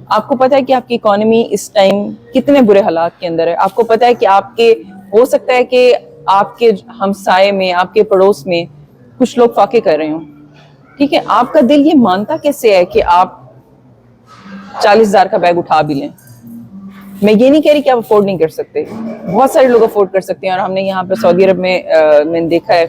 آپ کو پتا ہے کہ آپ کی اکانومی اس ٹائم کتنے برے حالات کے اندر ہے. آپ کو پتا ہے کہ آپ کے ہو سکتا ہے کہ آپ کے ہمسائے میں, آپ کے پڑوس میں کچھ لوگ فاقے کر رہے ہوں, ٹھیک ہے. آپ کا دل یہ مانتا کیسے ہے کہ آپ 40,000 کا بیگ اٹھا بھی لیں؟ میں یہ نہیں کہہ رہی کہ آپ افورڈ نہیں کر سکتے, بہت سارے لوگ افورڈ کر سکتے ہیں. اور ہم نے یہاں پہ سعودی عرب میں نے دیکھا ہے,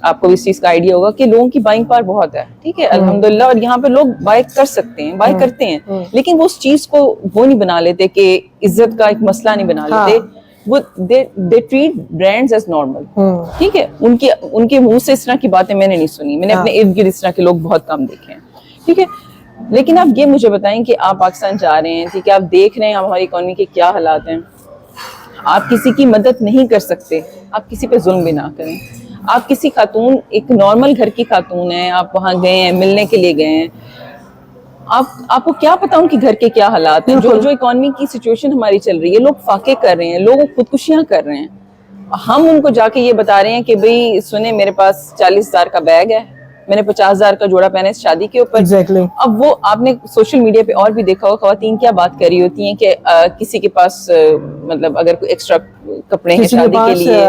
آپ کو اس چیز کا آئیڈیا ہوگا کہ لوگوں کی بائنگ پاور بہت ہے, ٹھیک ہے, الحمدللہ. اور یہاں پہ لوگ بائی کر سکتے ہیں, بائی کرتے ہیں, لیکن وہ اس چیز کو وہ نہیں بنا لیتے کہ عزت کا ایک مسئلہ نہیں بنا لیتے. وہ they treat brands as normal, ٹھیک ہے. ان کے منہ سے اس طرح کی باتیں میں نے نہیں سنی, میں نے اپنے ارد گرد اس طرح کے لوگ بہت کم دیکھے ہیں, ٹھیک ہے. لیکن آپ یہ مجھے بتائیں کہ آپ پاکستان جا رہے ہیں, ٹھیک ہے, آپ دیکھ رہے ہیں ہماری اکانومی کے کیا حالات ہیں, آپ کسی کی مدد نہیں کر سکتے, آپ کسی پہ ظلم بھی نہ کریں. آپ کسی خاتون, ایک نارمل گھر کی خاتون ہیں, آپ وہاں گئے ہیں, ملنے کے لیے گئے ہیں, آپ کو کیا پتا ان کے گھر کے کیا حالات ہیں. جو اکانومی کی سچویشن ہماری چل رہی ہے, لوگ فاقے کر رہے ہیں, لوگ خودکشیاں کر رہے ہیں, ہم ان کو جا کے یہ بتا رہے ہیں کہ بھئی سنیں میرے پاس 40,000 کا بیگ ہے, میں نے 50,000 کا جوڑا پہنا ہے شادی کے اوپر. ایگزیکٹلی. اب وہ آپ نے سوشل میڈیا پہ اور بھی دیکھا ہوگا خواتین کیا بات کر رہی ہوتی ہیں کہ کسی کے پاس مطلب اگر کوئی ایکسٹرا کپڑے ہیں شادی کے لیے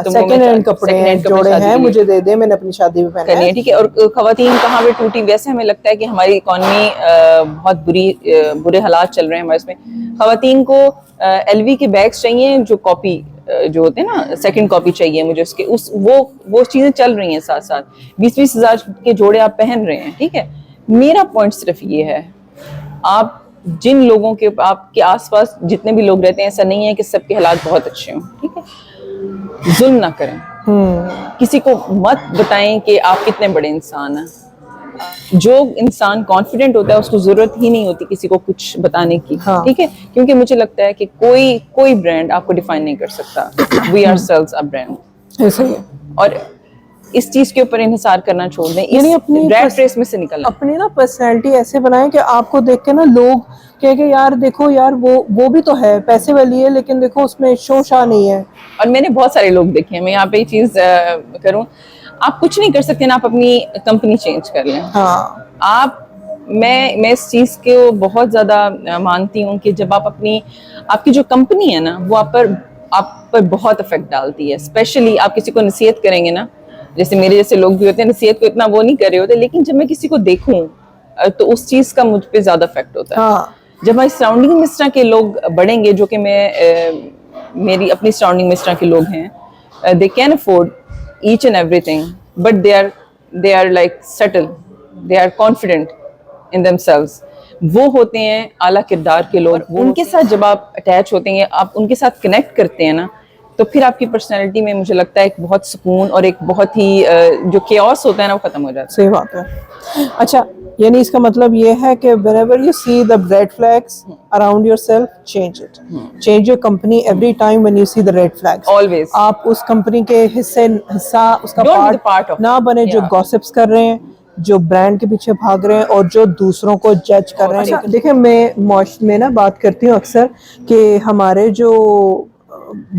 تو سیکنڈ ہینڈ کپڑے جوڑے ہیں مجھے دے دیں، میں نے اپنی شادی میں پہنے ہیں. ٹھیک ہے. اور خواتین کہاں پہ ٹوٹی. ویسے ہمیں لگتا ہے کہ ہماری اکانومی بہت برے حالات چل رہے ہیں ہمارے اس میں. خواتین کو ایل وی کے بیگس چاہیے جو کاپی جو ہوتے ہیں نا سیکنڈ کاپی چاہیے مجھے اس کے وہ چیزیں چل رہی ہیں ساتھ ساتھ. 20,000 کے جوڑے آپ پہن رہے ہیں. ٹھیک ہے. میرا پوائنٹ صرف یہ ہے آپ جن لوگوں کے آپ کے آس پاس جتنے بھی لوگ رہتے ہیں ایسا نہیں ہے کہ سب کے حالات بہت اچھے ہوں. ٹھیک ہے. ظلم نہ کریں. کسی کو مت بتائیں کہ آپ کتنے بڑے انسان ہیں. جو انسان کانفیڈنٹ ہوتا ہے اس کو ضرورت ہی نہیں ہوتی کسی کو کچھ بتانے کی. ٹھیک ہے. کیونکہ مجھے لگتا ہے کہ کوئی برانڈ آپ کو ڈیفائن نہیں کر سکتا. We are sales a brand. ایسا ہی ہے. اور اس چیز کے اوپر انحصار کرنا چھوڑ دیں. یعنی اپنی ریٹ ریس میں سے نکلنا. اپنی نا پرسنالٹی ایسے بنائیں کہ آپ کو دیکھ کے نا لوگ کہ یار دیکھو یار وہ بھی تو ہے پیسے والی ہے لیکن دیکھو اس میں شو شاہ نہیں ہے. اور میں نے بہت سارے لوگ دیکھے ہیں. میں یہاں پہ یہ چیز کروں آپ کچھ نہیں کر سکتے نا آپ اپنی کمپنی چینج کر لیں. آپ میں اس چیز کو بہت زیادہ مانتی ہوں کہ جب آپ کی جو کمپنی ہے نا وہ آپ پر بہت افیکٹ ڈالتی ہے. اسپیشلی آپ کسی کو نصیحت کریں گے نا جیسے میرے جیسے لوگ بھی ہوتے ہیں نصیحت کو اتنا وہ نہیں کر رہے ہوتے لیکن جب میں کسی کو دیکھوں تو اس چیز کا مجھ پہ زیادہ افیکٹ ہوتا ہے. جب ہماری سراؤنڈنگ میں اس طرح کے لوگ بڑھیں گے جو کہ میری اپنی سراؤنڈنگ میں اس طرح کے لوگ ہیں they can afford each and everything but they are like settle, they are confident in themselves. وہ ہوتے ہیں اعلیٰ کردار کے لوگ. ان کے ساتھ جب آپ اٹیچ ہوتے ہیں آپ ان کے ساتھ کنیکٹ کرتے ہیں نا تو پھر آپ کی پرسنالٹی میں مجھے لگتا ہے ایک بہت سکون اور ایک بہت ہی جو کیوس ہوتا ہے نا وہ ختم ہو جاتا ہے. صحیح بات ہے. اچھا یعنی اس کا مطلب یہ ہے کہ whenever you see the red flags around yourself, change it. Change your company every time when you see the red flags. Always. آپ اس کمپنی کے حصہ اس کا پارٹ نہ بنے جو گوسپس کر رہے ہیں جو برانڈ کے پیچھے بھاگ رہے ہیں اور جو دوسروں کو جج کر رہے ہیں. دیکھیں میں نا بات کرتی ہوں اکثر کہ ہمارے جو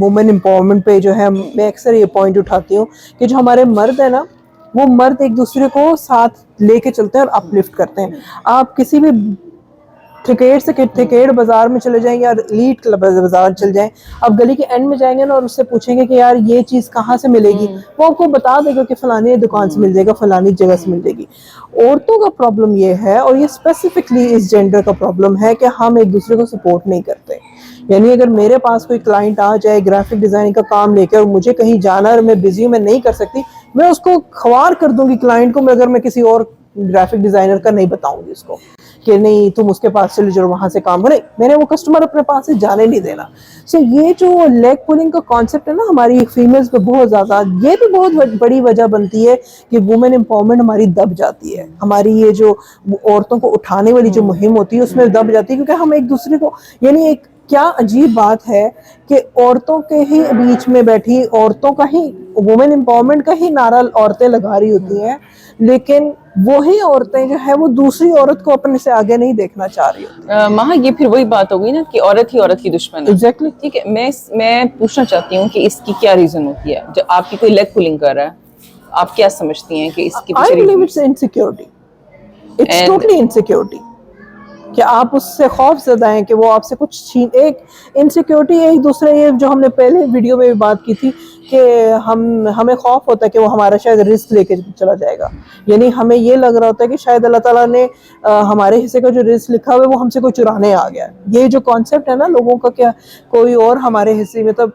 وومن امپاورمنٹ پہ جو ہے میں اکثر یہ پوائنٹ اٹھاتی ہوں کہ جو ہمارے مرد ہیں نا وہ مرد ایک دوسرے کو ساتھ لے کے چلتے ہیں اور اپ لفٹ کرتے ہیں. آپ کسی بھی ٹھیکیڑ سے ٹھیکیڑ بازار میں چلے جائیں یا لیڈ بازار چل جائیں آپ گلی کے اینڈ میں جائیں گے نا اور اس سے پوچھیں گے کہ یار یہ چیز کہاں سے ملے گی وہ آپ کو بتا دے گا کہ فلانی دکان سے مل جائے گا فلانی جگہ سے مل جائے گی. عورتوں کا پرابلم یہ ہے اور یہ اسپیسیفکلی اس جینڈر کا پرابلم ہے کہ ہم ایک دوسرے کو سپورٹ نہیں کرتے. یعنی اگر میرے پاس کوئی کلائنٹ آ جائے گرافک ڈیزائننگ کا کام لے کے اور مجھے کہیں جانا ہے اور میں بزی ہوں میں نہیں کر سکتی میں اس کو خوار کر دوں گی کلائنٹ کو اگر میں کسی اور گرافک ڈیزائنر کا نہیں بتاؤں گی اس کو کہ نہیں تم اس کے پاس چلے جاؤ وہاں سے کام کرے میں نے وہ کسٹمر اپنے پاس سے جانے نہیں دینا. سو یہ جو لیگ پولنگ کا کانسیپٹ ہے نا ہماری فیمیلز پہ بہت زیادہ یہ بھی بہت بڑی وجہ بنتی ہے کہ وومن امپاورمنٹ ہماری دب جاتی ہے. ہماری یہ جو عورتوں کو اٹھانے والی جو مہم ہوتی ہے اس میں دب جاتی ہے کیونکہ ہم ایک دوسرے کو یعنی ایک کیا عجیب بات ہے کہ عورتوں کے ہی بیچ میں بیٹھی عورتوں کا ہی وومن امپاورمنٹ کا ہی نعرہ عورتیں لگا رہی ہوتی ہیں لیکن وہی عورتیں جو ہے وہ دوسری عورت کو اپنے سے آگے نہیں دیکھنا چاہ رہی ہوتی. ماہا یہ پھر وہی بات ہوگی نا کہ عورت ہی عورت کی دشمن ہے. ایگزیکٹلی. ٹھیک ہے. میں پوچھنا چاہتی ہوں کہ اس کی کیا ریزن ہوتی ہے جب آپ کی کوئی لیگ پولنگ کر رہا ہے آپ کیا سمجھتی ہیں کہ اس کی I believe it's insecurity. It's totally insecurity. کہ آپ اس سے خوف زدہ ہیں کہ وہ آپ سے کچھ ایک انسیکیورٹی ایک دوسرے یہ جو ہم نے پہلے ویڈیو میں بھی بات کی تھی کہ ہمیں خوف ہوتا ہے کہ وہ ہمارا شاید رزق لے کے چلا جائے گا. یعنی ہمیں یہ لگ رہا ہوتا ہے کہ شاید اللہ تعالیٰ نے ہمارے حصے کا جو رزق لکھا ہوا ہے وہ ہم سے کوئی چرانے آ گیا. یہ جو کانسیپٹ ہے نا لوگوں کا کیا کوئی اور ہمارے حصے میں تب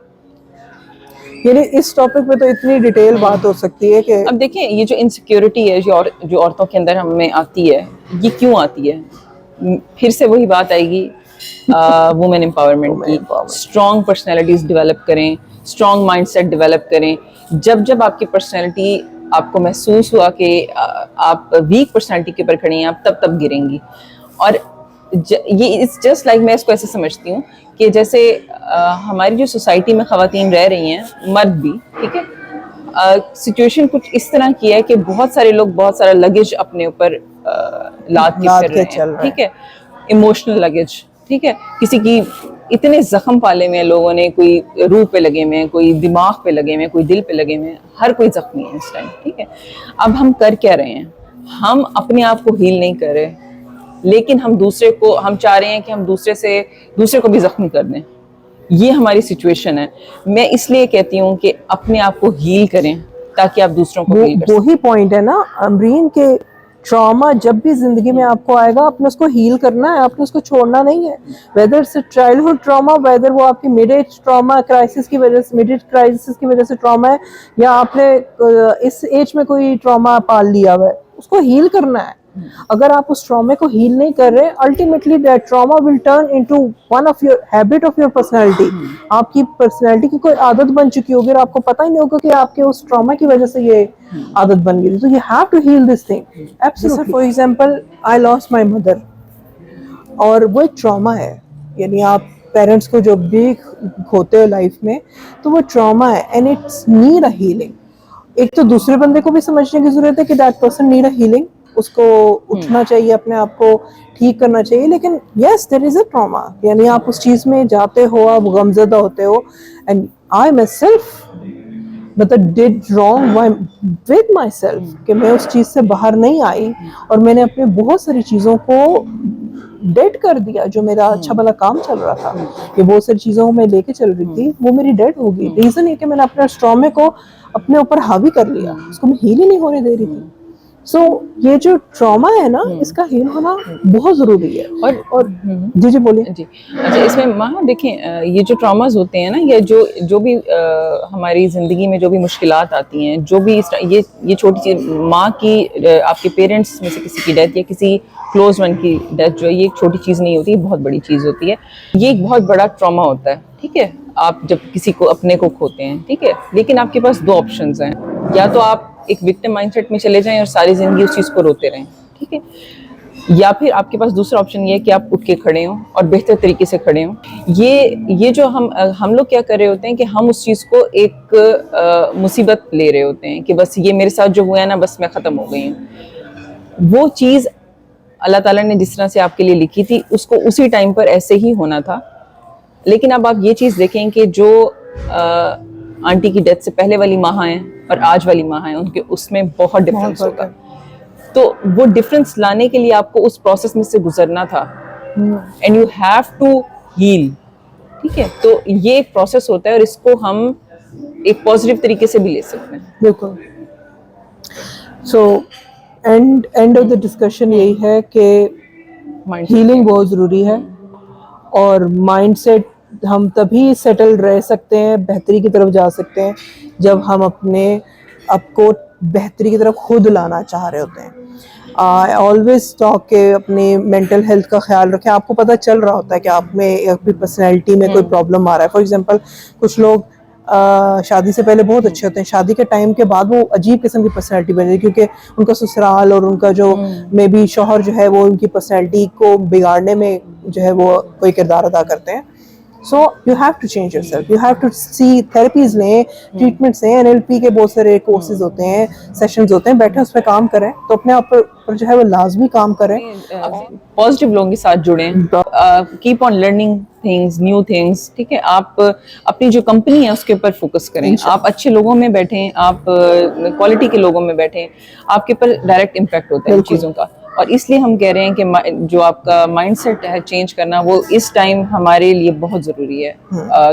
یعنی اس ٹاپک پہ تو اتنی ڈیٹیل بات ہو سکتی ہے کہ اب دیکھیں یہ جو انسیکیورٹی ہے جو عورتوں کے اندر ہمیں آتی ہے یہ کیوں آتی ہے. پھر سے وہی بات آئے گی وومن امپاورمنٹ کی. اسٹرانگ پرسنالٹیز ڈیولپ کریں اسٹرانگ مائنڈ سیٹ ڈیولپ کریں. جب آپ کی پرسنالٹی آپ کو محسوس ہوا کہ آپ ویک پرسنالٹی کے اوپر کھڑی ہیں آپ تب گریں گی. اور یہ اٹس جسٹ لائک میں اس کو ایسے سمجھتی ہوں کہ جیسے ہماری جو سوسائٹی میں خواتین رہ رہی ہیں مرد بھی ٹھیک ہے سچویشن کچھ اس طرح کی ہے کہ بہت سارے لوگ بہت سارا لگیج اپنے اوپر لاد کے پھر رہے ہیں. ٹھیک ہے. Emotional luggage. ٹھیک ہے. کسی کی اتنے زخم پالے ہوئے ہیں لوگوں نے, کوئی روح پہ لگے ہوئے ہیں, کوئی دماغ پہ لگے ہوئے ہیں, کوئی دل پہ لگے ہوئے ہیں, ہر کوئی زخمی ہے اس ٹائم, ٹھیک ہے. اب ہم کر کیا رہے ہیں, ہم اپنے آپ کو ہیل نہیں کر رہے, لیکن ہم دوسرے کو, ہم چاہ رہے ہیں کہ ہم دوسرے کو بھی زخمی کر دیں. یہ ہماری سچویشن ہے. میں اس لیے کہتی ہوں کہ اپنے آپ کو ہیل کریں تاکہ آپ دوسروں کو ہیل کر سکیں. وہی پوائنٹ ہے نا امرین, کے ٹراما جب بھی زندگی میں آپ کو آئے گا, آپ نے اس کو ہیل کرنا ہے, آپ نے اس کو چھوڑنا نہیں ہے. ویدر سے چائلڈہڈ ٹراما, ویدر وہ آپ کی مڈ ایج ٹراما کرائسس کی وجہ سے, مڈ ایج کرائسس کی وجہ سے ٹراما ہے, یا آپ نے اس ایج میں کوئی ٹراما پال لیا ہوا ہے, اس کو ہیل کرنا ہے. اگر آپ اس ٹرامے کو ہیل نہیں کر رہے, ultimately that trauma will turn into one of your habit of your personality. آپ کی پرسنالٹی کی کوئی عادت بن چکی ہوگی اور آپ کو پتہ ہی نہیں ہوگا کہ آپ کے اس ٹراما کی وجہ سے یہ عادت بن گئی. تو you have to heal this thing. Absolutely. For example I lost my mother, اور وہ ایک ٹراما ہے. یعنی آپ پیرنٹس کو جب بھی کھوتے ہو لائف میں تو وہ ٹراما ہے, and its need a healing. ایک تو دوسرے بندے کو بھی سمجھنے کی ضرورت ہے کہ that person need a healing, اس کو اٹھنا چاہیے, اپنے آپ کو ٹھیک کرنا چاہیے. لیکن یس دیر از اے ٹراما, یعنی آپ اس چیز میں جاتے ہو, آپ غمزدہ ہوتے ہو. اینڈ آئی مائی سیلف مطلب did wrong with myself, کہ میں اس چیز سے باہر نہیں آئی, اور میں نے اپنے بہت ساری چیزوں کو ڈیڈ کر دیا. جو میرا اچھا بھلا کام چل رہا تھا, کہ بہت ساری چیزوں کو میں لے کے چل رہی تھی, وہ میری ڈیڈ ہو گئی. ریزن یہ کہ میں نے اپنے ٹرامے کو اپنے اوپر حاوی کر لیا, اس کو میں ہیل ہی نہیں ہونے دے رہی تھی. سو یہ جو ٹراما ہے نا, اس کا ہیل ہونا بہت ضروری ہے. اور جی بولیے. جی اچھا, اس میں ماں دیکھیں, یہ جو ٹراماز ہوتے ہیں نا, یا جو بھی ہماری زندگی میں جو بھی مشکلات آتی ہیں, جو بھی یہ چھوٹی چیز, ماں کی, آپ کے پیرنٹس میں سے کسی کی ڈیتھ یا کسی کلوز ون کی ڈیتھ جو ہے, یہ ایک چھوٹی چیز نہیں ہوتی, یہ بہت بڑی چیز ہوتی ہے. یہ ایک بہت بڑا ٹراما ہوتا ہے, ٹھیک ہے, آپ جب کسی کو اپنے کو کھوتے ہیں, ٹھیک ہے. لیکن آپ کے پاس دو آپشنز ہیں, یا تو آپ ایک وکٹم مائنڈ سیٹ میں چلے جائیں اور ساری زندگی اس چیز کو روتے رہیں, ٹھیک ہے, یا پھر آپ کے پاس دوسرا آپشن یہ ہے کہ آپ اٹھ کے کھڑے ہوں اور بہتر طریقے سے کھڑے ہوں. یہ جو ہم لوگ کیا کر رہے ہوتے ہیں کہ ہم اس چیز کو ایک مصیبت لے رہے ہوتے ہیں کہ بس یہ میرے ساتھ جو ہوا ہے نا, بس میں ختم ہو گئی ہوں. وہ چیز اللہ تعالیٰ نے جس طرح سے آپ کے لیے لکھی تھی, اس کو اسی ٹائم پر ایسے ہی ہونا تھا. لیکن اب آپ یہ چیز دیکھیں کہ جو آنٹی کی ڈیتھ سے پہلے والی ماں ہیں اور آج والی ماں ہیں, ان کے اس میں بہت ڈفرینس ہوگا. تو وہ ڈفرینس لانے کے لیے آپ کو اس پروسیس میں سے گزرنا تھا, and you have to heal, ٹھیک ہے. تو یہ ایک پروسیس ہوتا ہے, اور اس کو ہم ایک پازیٹیو طریقے سے بھی لے سکتے ہیں. بالکل. So and of the discussion یہی ہے کہ ہیلنگ بہت ضروری ہے, اور مائنڈ سیٹ ہم تبھی سیٹل رہ سکتے ہیں, بہتری کی طرف جا سکتے ہیں, جب ہم اپنے آپ کو بہتری کی طرف خود لانا چاہ رہے ہوتے ہیں. آلویز ٹاک کہ اپنی مینٹل ہیلتھ کا خیال رکھیں. آپ کو پتہ چل رہا ہوتا ہے کہ آپ میں اپنی پرسنالٹی میں کوئی پرابلم آ رہا ہے. فار ایگزامپل کچھ لوگ شادی سے پہلے بہت اچھے ہوتے ہیں, شادی کے ٹائم کے بعد وہ عجیب قسم کی پرسنالٹی بن جاتی ہے, کیونکہ ان کا سسرال اور ان کا جو میں بھی شوہر جو ہے وہ ان کی پرسنالٹی کو بگاڑنے میں جو ہے وہ کوئی کردار ادا کرتے ہیں. So you have to change yourself, you have to see therapies لیں, ٹریٹمنٹس لیں, NLP کے بہت سارے کورسز ہوتے ہیں, سیشنز ہوتے ہیں, بیٹھے اس پہ کام کریں, تو اپنے آپ پر جو ہے وہ لازمی کام کریں. پازیٹیو لوگوں کے ساتھ جڑیں, keep on learning things, new things, ٹھیک ہے. آپ اپنی جو کمپنی ہے اس کے اوپر فوکس کریں, آپ اچھے لوگوں میں بیٹھیں, آپ کوالٹی کے لوگوں میں بیٹھیں, آپ کے اوپر ڈائریکٹ امپیکٹ ہوتا ہے ان چیزوں کا. اور اس لیے ہم کہہ رہے ہیں کہ جو آپ کا مائنڈ سیٹ ہے چینج کرنا, وہ اس ٹائم ہمارے لیے بہت ضروری ہے,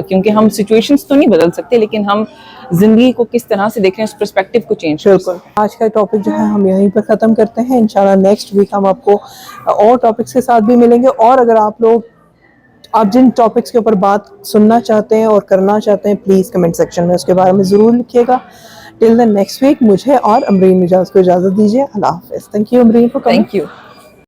کیونکہ ہم سچویشنز تو نہیں بدل سکتے, لیکن ہم زندگی کو کس طرح سے دیکھ رہے ہیں اس پرسپیکٹو کو چینج کر سکتے ہیں. آج کا ٹاپک جو ہے ہم یہیں پر ختم کرتے ہیں. انشاءاللہ نیکسٹ ویک ہم آپ کو اور ٹاپکس کے ساتھ بھی ملیں گے, اور اگر آپ جن ٹاپکس کے اوپر بات سننا چاہتے ہیں اور کرنا چاہتے ہیں, پلیز کمنٹ سیکشن میں اس کے بارے میں ضرور لکھیے گا. ٹل دین نیکسٹ ویک, مجھے اور امرین مجاز کو اجازت دیجیے. اللہ حافظ. Thank you Amreen for coming. Thank you.